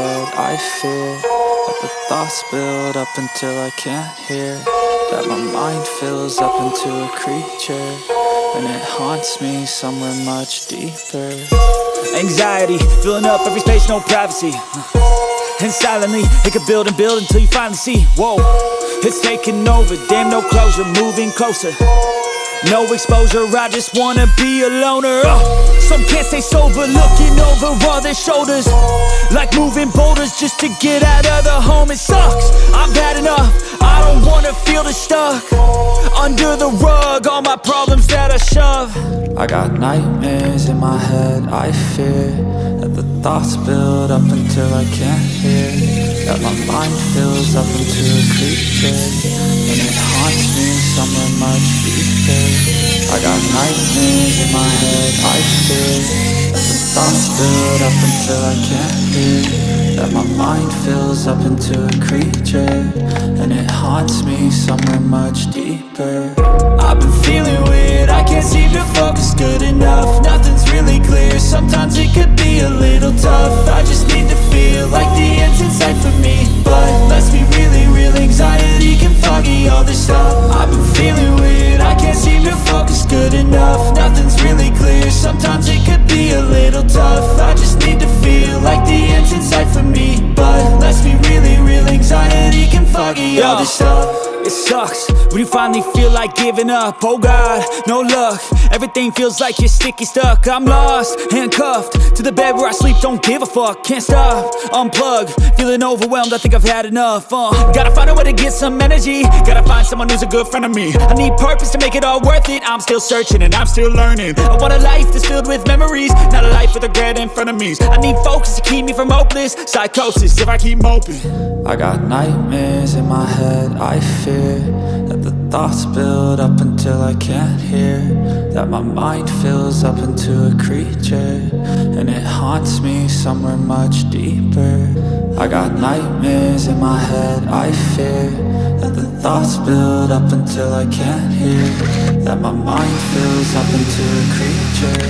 head I fear that the thoughts build up until I can't hear, that my mind fills up into a creature, and it haunts me somewhere much deeper. Anxiety, filling up every space, no privacy. And silently, it could build and build until you finally see, whoa, it's taking over, damn no closure, moving closer. No exposure, I just wanna be a loner. Some can't stay sober, looking over all their shoulders, like moving boulders just to get out of the home. It sucks, I've had enough, I don't wanna feel the stuck under the rug, all my problems that I shove. I got nightmares in my head, I fear that the thoughts build up until I can't hear, that my mind fills up into a creature, and it haunts me somewhere much deeper. I got nightmares in my head, I fear that the thoughts build up until I can't hear, that my mind fills up into a creature, and it haunts me somewhere much deeper. I've been feeling weird, I can't seem to focus good enough. Nothing's really clear, sometimes it could be a little tough. I just need to feel like the end's in sight for me, but let's be really real, anxiety can foggy all this stuff. I've been feeling weird, I can't seem to focus good enough. Nothing's really clear, sometimes it could be a little tough. I just need to feel like the end's in sight for me, but let's be really real, anxiety can foggy all this stuff. It sucks when you finally feel like giving up. Oh God, no luck, everything feels like you're sticky stuck. I'm lost, handcuffed to the bed where I sleep, don't give a fuck. Can't stop, unplug, feeling overwhelmed, I think I've had enough. Gotta find a way to get some energy, gotta find someone who's a good friend of me. I need purpose to make it all worth it, I'm still searching and I'm still learning. I want a life that's filled with memories, not a life with regret in front of me. I need focus to keep me from hopeless psychosis if I keep moping. I got nightmares in my head, I fear that the thoughts build up until I can't hear, that my mind fills up into a creature, and it haunts me somewhere much deeper. I got nightmares in my head, I fear that the thoughts build up until I can't hear, that my mind fills up into a creature,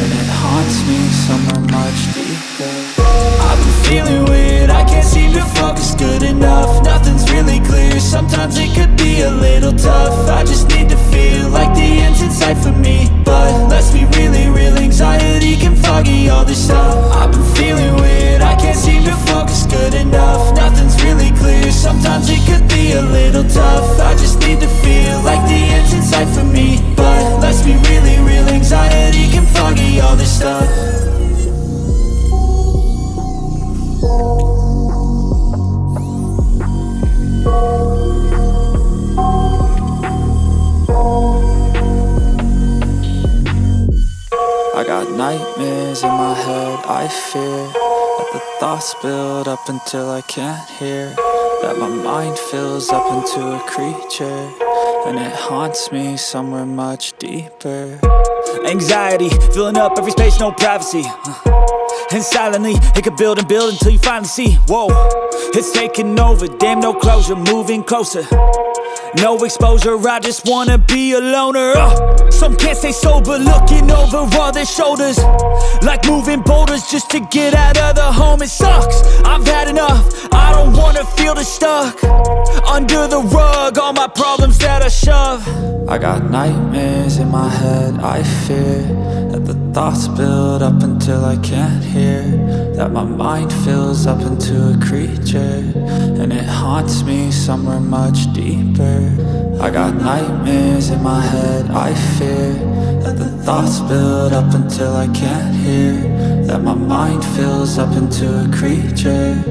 and it haunts me somewhere much deeper. I've been feeling weird, I can't seem to focus good enough. Nothing's really clear, sometimes it could be a little tough. I just need to feel like the end's in sight for me, but let's be really real, anxiety can foggy all this stuff. I've been feeling weird, I can't seem to focus good enough. Nothing's really clear, sometimes it could be a little tough. I just need to feel like the end's in sight for me, but let's be really real, anxiety can foggy all this stuff. I got nightmares in my head, I fear that the thoughts build up until I can't hear, that my mind fills up into a creature, and it haunts me somewhere much deeper. Anxiety, filling up every space, no privacy. And silently, it could build and build until you finally see, whoa, it's taking over, damn no closure, moving closer. No exposure, I just wanna be a loner. Some can't stay sober, looking over all their shoulders, like moving boulders just to get out of the home. It sucks, I've had enough, I don't wanna feel the stuck under the rug, all my problems that I shove. I got nightmares in my head, I fear that the thoughts build up until I can't hear, that my mind fills up into a creature, and it haunts me somewhere much deeper. I got nightmares in my head, I fear that the thoughts build up until I can't hear, that my mind fills up into a creature,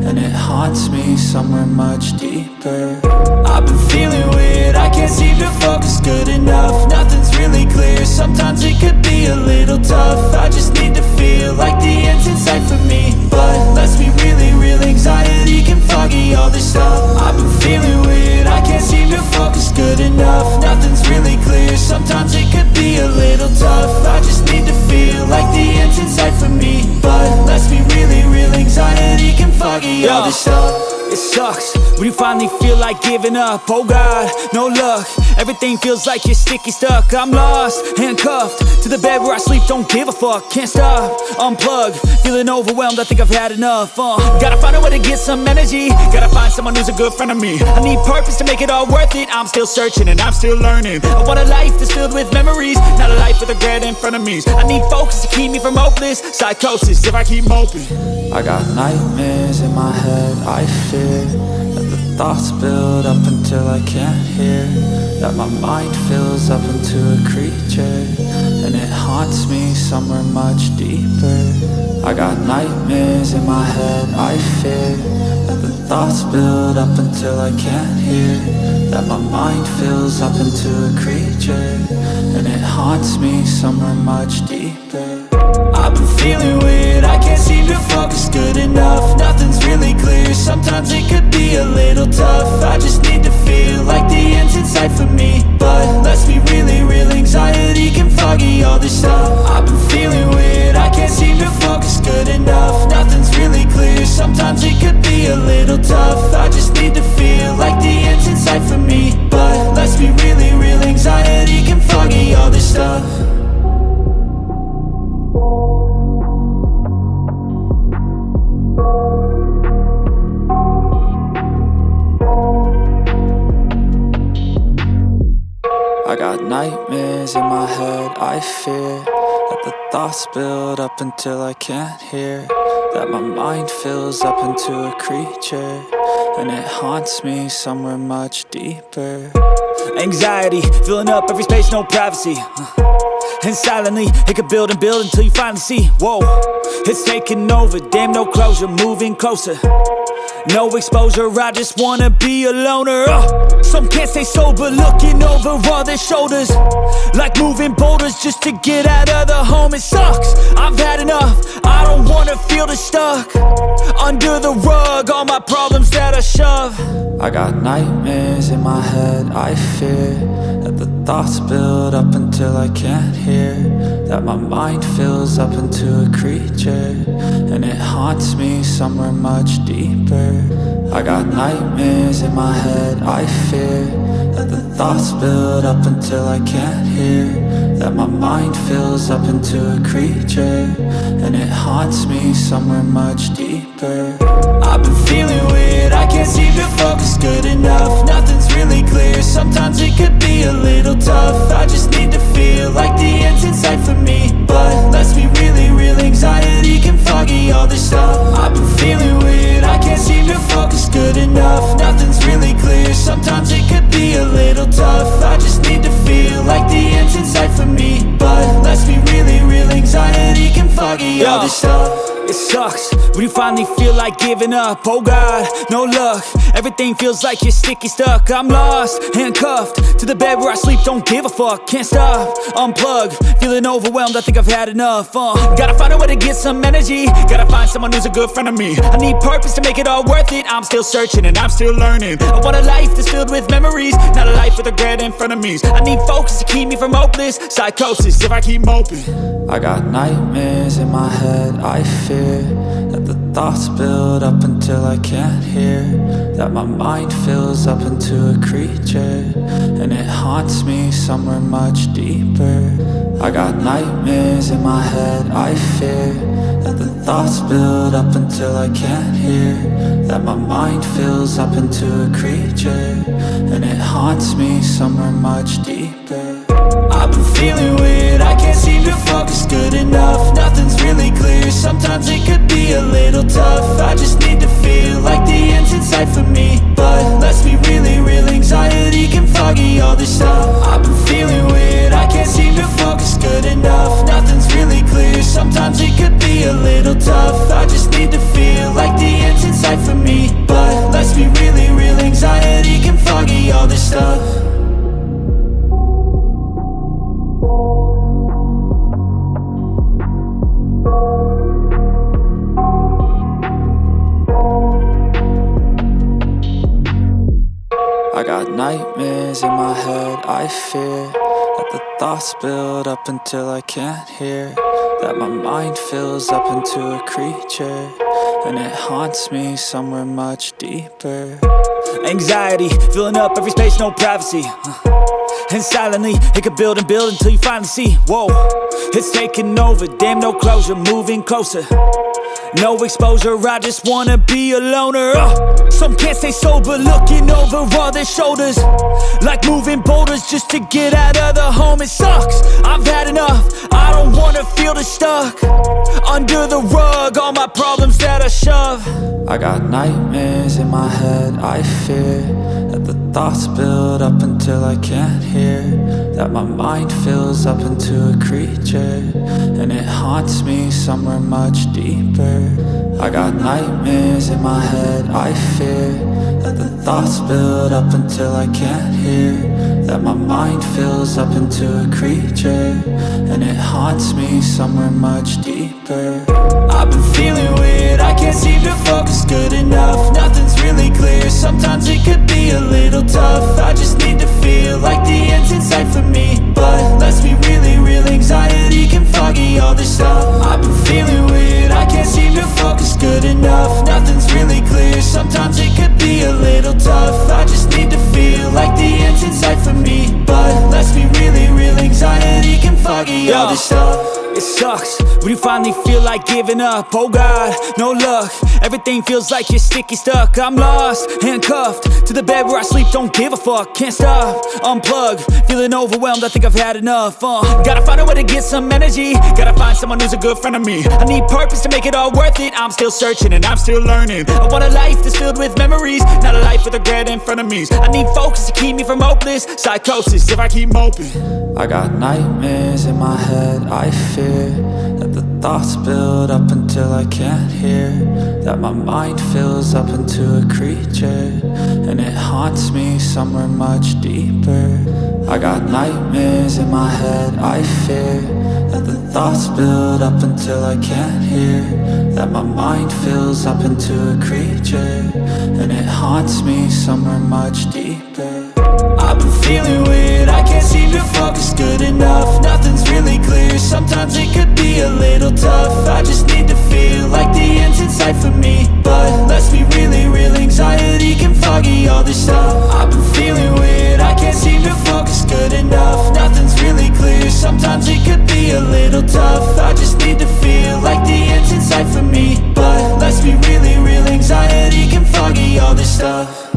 and it haunts me somewhere much deeper. I've been feeling weird, I can't seem to focus good enough. Nothing's really clear, sometimes it could be a little tough. I just need to feel like the end's in sight for me, but let's be really real, anxiety can foggy all this stuff. I've been feeling weird, I can't seem to focus good enough. Nothing's really clear, sometimes it could be a little tough. I just need to feel like the end's in sight for me, but let's be really real, anxiety can foggy all this stuff. It sucks when you finally feel like giving up. Oh God, no luck, everything feels like you're sticky stuck. I'm lost, handcuffed to the bed where I sleep, don't give a fuck. Can't stop, unplug, feeling overwhelmed, I think I've had enough. Gotta find a way to get some energy, gotta find someone who's a good friend of me. I need purpose to make it all worth it, I'm still searching and I'm still learning. I want a life that's filled with memories, not a life with regret in front of me. I need focus to keep me from hopeless psychosis if I keep moping. I got nightmares in my head, I fear that the thoughts build up until I can't hear, that my mind fills up into a creature, and it haunts me somewhere much deeper. I got nightmares in my head, I fear that the thoughts build up until I can't hear, that my mind fills up into a creature, and it haunts me somewhere much deeper. I've been feeling weird, I can't seem to focus good enough. Nothing's really clear, sometimes it could be a little tough. I just need to feel like the end's in sight for me, but let's be really real, anxiety can foggy all this stuff. I've been feeling weird, I can't seem to focus good enough. Nothing's really clear, sometimes it could be a little tough. I just need to feel like the end's in sight for me, but let's be really real, anxiety can foggy all this stuff. I got nightmares in my head, I fear that the thoughts build up until I can't hear, that my mind fills up into a creature, and it haunts me somewhere much deeper. Anxiety, filling up every space, no privacy. And silently, it could build and build until you finally see, whoa, it's taking over, damn no closure, moving closer. No exposure, I just wanna be a loner. Some can't stay sober, looking over all their shoulders, like moving boulders just to get out of the home. It sucks, I've had enough, I don't wanna feel the stuck under the rug, all my problems that I shove. I got nightmares in my head, I fear that the thoughts build up until I can't hear, that my mind fills up into a creature, and it haunts me somewhere much deeper. I got nightmares in my head, I fear that the thoughts build up until I can't hear, that my mind fills up into a creature, and it haunts me somewhere much deeper. I've been feeling weird, I can't seem to focus good enough. Nothing's really clear, sometimes it could be a little tough. I just need to feel like the end's in sight for me, but let's be really real, anxiety can foggy all this stuff. I've been feeling weird, I can't seem to focus good enough. Nothing's really clear, sometimes it could be a little tough. I just need to feel like the end's in sight for me, but let's be really real, anxiety can foggy all this stuff. It sucks when you finally feel like giving up. Oh God, no luck, everything feels like you're sticky stuck. I'm lost, handcuffed to the bed where I sleep, don't give a fuck. Can't stop, unplug, feeling overwhelmed, I think I've had enough. Gotta find a way to get some energy, gotta find someone who's a good friend of me. I need purpose to make it all worth it, I'm still searching and I'm still learning. I want a life that's filled with memories, not a life with regret in front of me. I need focus to keep me from hopeless psychosis if I keep moping. I got nightmares in my head, I fear that the thoughts build up until I can't hear, that my mind fills up into a creature, and it haunts me somewhere much deeper. I got nightmares in my head, I fear that the thoughts build up until I can't hear, that my mind fills up into a creature, and it haunts me somewhere much deeper. I've been feeling weird, I can't seem to focus good enough. Nothing's really clear, sometimes it could be a little tough. I just need to feel like the end's in sight for me, but let's be really real, anxiety can foggy all this stuff. I've been feeling weird, I can't seem to focus good enough. Nothing's really clear, sometimes it could be a little tough. I just need to feel like the end's in sight for me, but let's be really real, anxiety can foggy all this stuff. I got nightmares in my head, I fear that the thoughts build up until I can't hear, that my mind fills up into a creature, and it haunts me somewhere much deeper. Anxiety, filling up every space, no privacy. And silently, it could build and build until you finally see. Whoa, it's taking over, damn no closure, moving closer. No exposure, I just wanna be a loner. Some can't stay sober, looking over all their shoulders, like moving boulders just to get out of the home. It sucks, I've had enough, I don't wanna feel the stuck under the rug, all my problems that I shove. I got nightmares in my head, I fear that the thoughts build up until I can't hear, that my mind fills up into a creature, and it haunts me somewhere much deeper. I got nightmares in my head, I fear that the thoughts build up until I can't hear, that my mind fills up into a creature, and it haunts me somewhere much deeper. I've been feeling weird, I can't seem to focus good enough. Nothing's really clear, sometimes it could be a little tough. I just need to feel like the end's in sight for me, but let's be really real, anxiety can foggy all this stuff. I've been feeling weird, I can't seem to focus good enough. Nothing's really clear, sometimes it could be a little tough. I just need to feel like the end's in sight for me, but let's be really real, anxiety can foggy all this stuff. It sucks when you finally feel like giving up. Oh God, no luck, everything feels like you're sticky stuck. I'm lost, handcuffed to the bed where I sleep, don't give a fuck. Can't stop, unplug, feeling overwhelmed, I think I've had enough. Gotta find a way to get some energy, gotta find someone who's a good friend of me. I need purpose to make it all worth it, I'm still searching and I'm still learning. I want a life that's filled with memories, not a life with regret in front of me. I need focus to keep me from hopeless psychosis if I keep moping. I got nightmares in my head, I fear that the thoughts build up until I can't hear, that my mind fills up into a creature, and it haunts me somewhere much deeper. I got nightmares in my head, I fear that the thoughts build up until I can't hear, that my mind fills up into a creature, and it haunts me somewhere much deeper. I've been feeling weird, I can't seem to focus good enough. Nothing's really clear, sometimes it could be a little tough. I just need to feel like the end's in sight for me, but let's be really real, anxiety can foggy all this stuff. I've been feeling weird, I can't seem to focus good enough. Nothing's really clear, sometimes it could be a little tough. I just need to feel like the end's in sight for me, but let's be really real, anxiety can foggy all this stuff.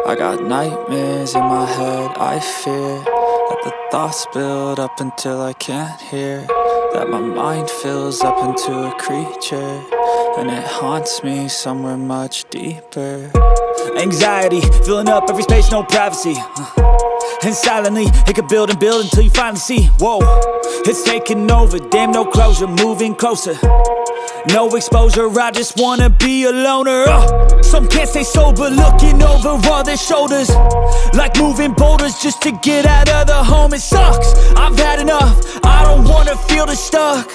I got nightmares in my head, I fear that the thoughts build up until I can't hear, that my mind fills up into a creature, and it haunts me somewhere much deeper. Anxiety, filling up every space, no privacy. And silently, it could build and build until you finally see. Whoa, it's taking over, damn no closure, moving closer. No exposure, I just wanna be a loner. Some can't stay sober, looking over all their shoulders, like moving boulders just to get out of the home. It sucks, I've had enough, I don't wanna feel the stuck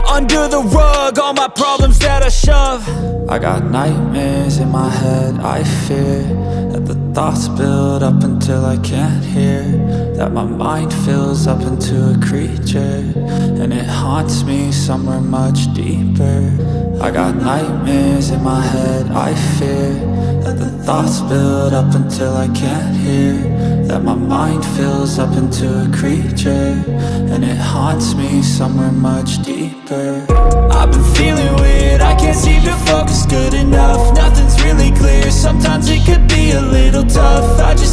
under the rug, all my problems that I shove. I got nightmares in my head, I fear that the thoughts build up until I can't hear, that my mind fills up into a creature, and it haunts me somewhere much deeper. I got nightmares in my head, I fear that the thoughts build up until I can't hear, that my mind fills up into a creature, and it haunts me somewhere much deeper. I've been feeling weird, I can't seem to focus good enough. Nothing's really clear, sometimes it could be a little tough. I just